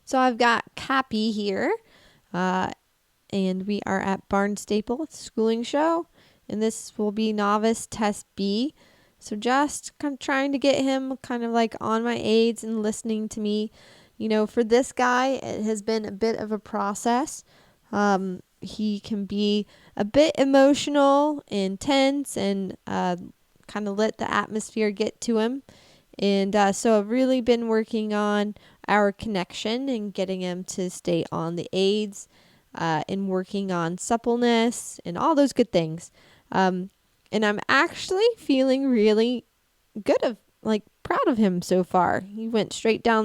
So I've got Cappy here, and we are at BarnStaple Schooling Show, and this will be Novice Test B. So just kind of trying to get him kind of like on my aids and listening to me. You know, for this guy, it has been a bit of a process. He can be a bit emotional and tense and kind of let the atmosphere get to him. And so I've really been working on our connection and getting him to stay on the aids and working on suppleness and all those good things. And I'm actually feeling really good proud of him so far. He went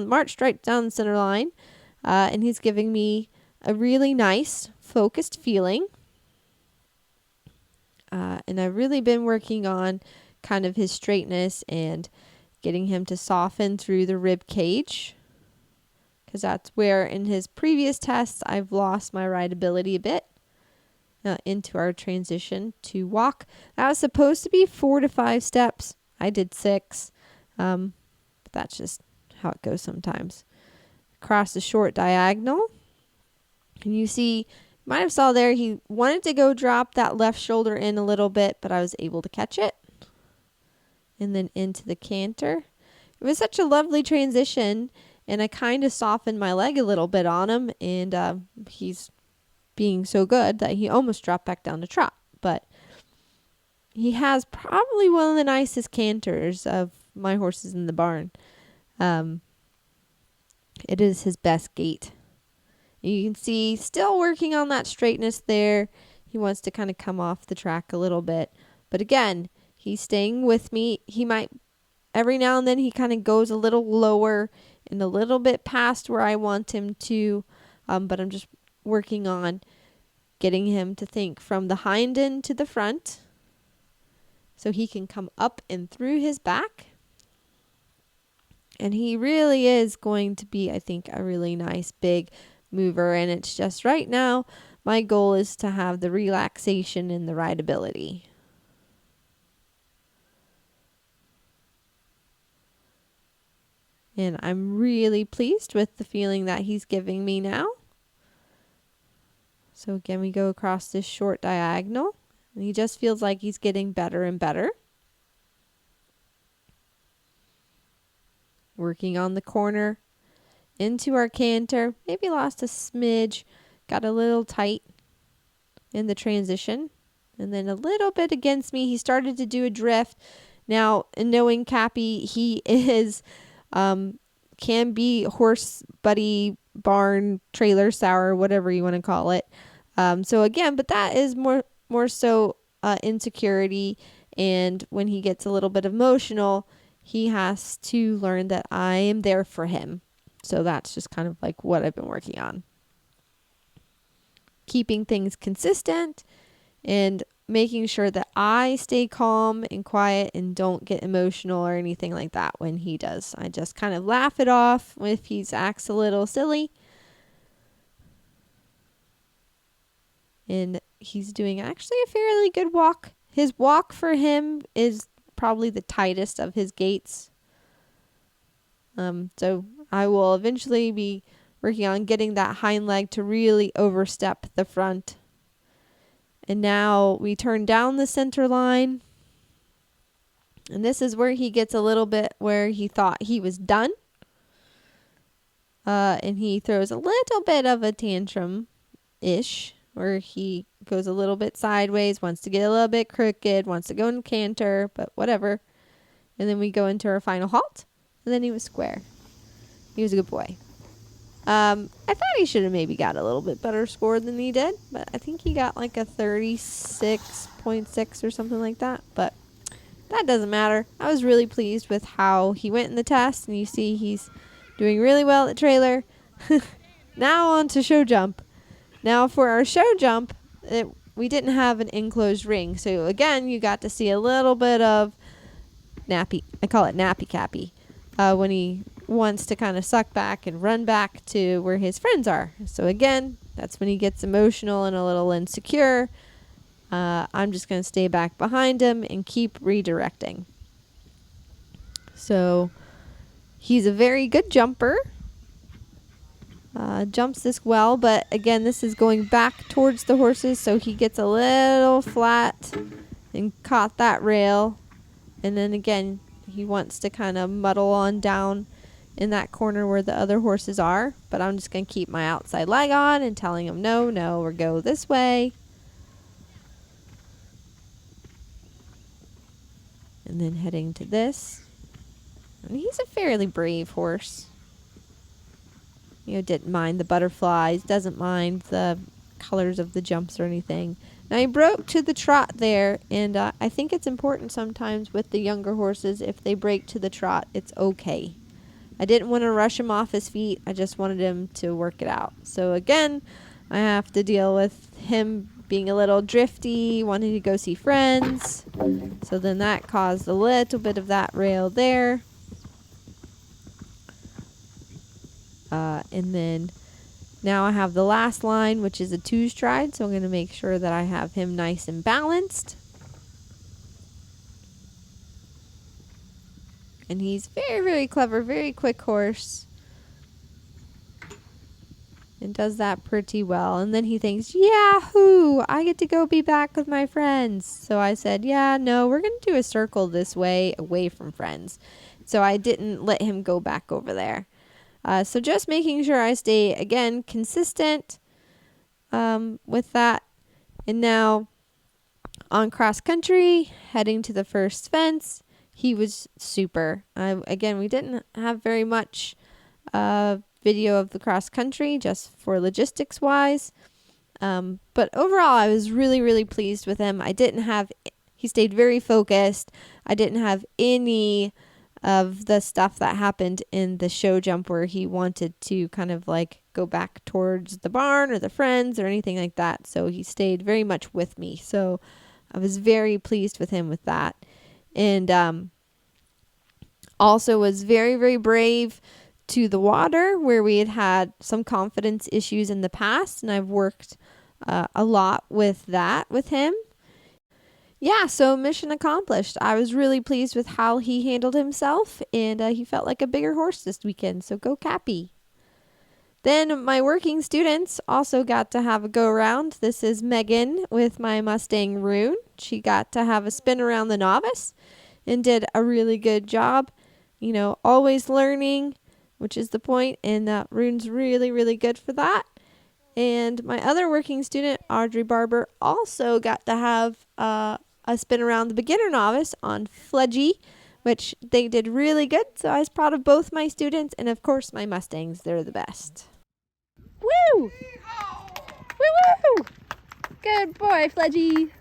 marched right down the center line, and he's giving me a really nice focused feeling. And I've really been working on kind of his straightness and getting him to soften through the rib cage, because that's where in his previous tests I've lost my rideability a bit. Into our transition to walk. That was supposed to be 4 to 5 steps. I did 6, but that's just how it goes sometimes. Across the short diagonal, and you see, you might have saw there, he wanted to go drop that left shoulder in a little bit, but I was able to catch it. And then into the canter. It was such a lovely transition, and I kind of softened my leg a little bit on him, and he's being so good that he almost dropped back down to trot. But he has probably one of the nicest canters of my horses in the barn. It is his best gait. You can see still working on that straightness there. He wants to kind of come off the track a little bit. But again, he's staying with me. He might, every now and then, he kind of goes a little lower and a little bit past where I want him to. But I'm just working on getting him to think from the hind end to the front so he can come up and through his back. And he really is going to be, I think, a really nice big mover. And it's just right now, my goal is to have the relaxation and the rideability. And I'm really pleased with the feeling that he's giving me now. So again, we go across this short diagonal, and he just feels like he's getting better and better. Working on the corner, into our canter, maybe lost a smidge, got a little tight in the transition, and then a little bit against me. He started to do a drift. Now, knowing Cappy, he is, can be horse buddy, barn, trailer sour, whatever you want to call it. So again, but that is more so insecurity, and when he gets a little bit emotional, he has to learn that I am there for him. So that's just kind of like what I've been working on. Keeping things consistent and making sure that I stay calm and quiet and don't get emotional or anything like that when he does. I just kind of laugh it off if he acts a little silly. And he's doing actually a fairly good walk. His walk for him is probably the tightest of his gaits. So I will eventually be working on getting that hind leg to really overstep the front. And now we turn down the center line. And this is where he gets a little bit where he thought he was done. And he throws a little bit of a tantrum-ish, where he goes a little bit sideways, wants to get a little bit crooked, wants to go in canter, but whatever. And then we go into our final halt, and then he was square. He was a good boy. I thought he should have maybe got a little bit better score than he did, but I think he got like a 36.6 or something like that, but that doesn't matter. I was really pleased with how he went in the test, and you see he's doing really well at trailer. Now on to show jump. Now for our show jump, we didn't have an enclosed ring. So again, you got to see a little bit of nappy. I call it nappy Cappy. When he wants to kind of suck back and run back to where his friends are. So again, that's when he gets emotional and a little insecure. I'm just going to stay back behind him and keep redirecting. So he's a very good jumper. jumps this well, but again, this is going back towards the horses, so he gets a little flat and caught that rail. And then again, he wants to kind of muddle on down in that corner where the other horses are, but I'm just going to keep my outside leg on and telling him, no, or go this way. And then heading to this. And he's a fairly brave horse. Didn't mind the butterflies, doesn't mind the colors of the jumps or anything. Now he broke to the trot there, and I think it's important sometimes with the younger horses, if they break to the trot, it's okay. I didn't want to rush him off his feet. I just wanted him to work it out. So again, I have to deal with him being a little drifty, wanting to go see friends. So then that caused a little bit of that rail there. And then now I have the last line, which is a 2-stride. So I'm going to make sure that I have him nice and balanced. And he's very, very clever, very quick horse. And does that pretty well. And then he thinks, yahoo, I get to go be back with my friends. So I said, yeah, no, we're going to do a circle this way, away from friends. So I didn't let him go back over there. So just making sure I stay, again, consistent with that. And now on cross country, heading to the first fence, he was super. Again, we didn't have very much video of the cross country, just for logistics wise. But overall, I was really, really pleased with him. He stayed very focused. I didn't have any of the stuff that happened in the show jump where he wanted to kind of like go back towards the barn or the friends or anything like that. So he stayed very much with me. So I was very pleased with him with that. And also was very, very brave to the water, where we had some confidence issues in the past, and I've worked a lot with that with him. Yeah, so mission accomplished. I was really pleased with how he handled himself, and he felt like a bigger horse this weekend, so go Cappy. Then my working students also got to have a go around. This is Megan with my Mustang Rune. She got to have a spin around the Novice and did a really good job. Always learning, which is the point, and Rune's really, really good for that. And my other working student, Audrey Barber, also got to have a spin around the beginner Novice on Fledgy, which they did really good. So I was proud of both my students, and of course my Mustangs. They're the best. Woo! Woo woo! Good boy, Fledgy.